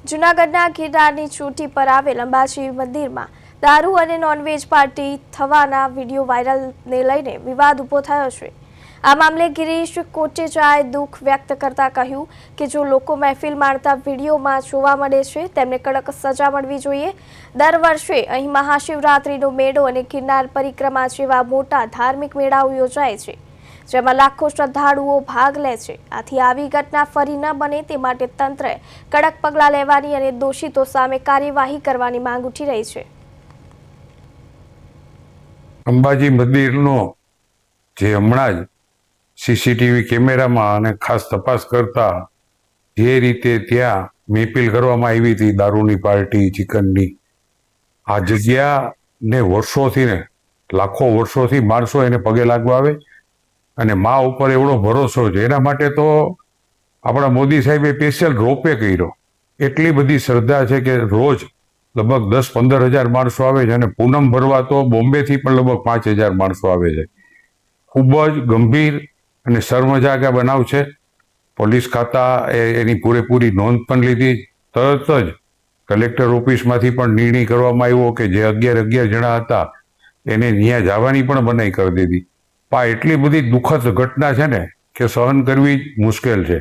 જૂનાગઢના ગિરનારની ચોટી પર આવેલ અંબાજી મંદિરમાં દારૂ અને નોનવેજ પાર્ટી થવાના વિડીયો વાયરલને લઈને વિવાદ ઊભો થયો છે। આ મામલે ગિરીશ કોટેચાએ દુઃખ વ્યક્ત કરતા કહ્યું કે જો લોકો મહેફિલ માણતા વિડીયોમાં જોવા મળે છે તેમને કડક સજા મળવી જોઈએ। દર વર્ષે અહીં મહાશિવરાત્રિનો મેળો અને ગિરનાર પરિક્રમા જેવા મોટા ધાર્મિક મેળાઓ યોજાય છે, જેમાં લાખો શ્રદ્ધાળુઓ ભાગ લે છે। આથી આવી ઘટના ફરી ન બને તે માટે તંત્રએ કડક પગલાં લેવાની અને દોષિતો સામે કાર્યવાહી કરવાની માંગ ઉઠી રહી છે। અંબાજી મંદિરનો જે હમણાં જ સીસીટીવી કેમેરામાં અને ખાસ તપાસ કરતા જે રીતે ત્યાં મહેફિલ કરવામાં આવી હતી દારૂની પાર્ટી ચિકનની, આ જગ્યાને વર્ષોથી ને લાખો વર્ષોથી માણસો એને પગે લાગવા આવે અને મા ઉપર એવડો ભરોસો છે। એના માટે તો આપણા મોદી સાહેબે સ્પેશિયલ રોપે કર્યો। એટલી બધી શ્રદ્ધા છે કે રોજ લગભગ 10-15 હજાર માણસો આવે છે અને પૂનમ ભરવા તો બોમ્બેથી પણ લગભગ 5,000 માણસો આવે છે। ખૂબ જ ગંભીર અને શર્મજનક બનાવ છે। પોલીસ ખાતા એની પૂરેપૂરી નોંધ પણ લીધી। તરત જ કલેક્ટર ઓફિસમાંથી પણ નિર્ણય કરવામાં આવ્યો કે જે 11 જણા હતા એને ત્યાં જવાની પણ મનાઈ કરી દીધી। આ એટલી બધી દુઃખદ ઘટના છે ને કે સહન કરવી મુશ્કેલ છે।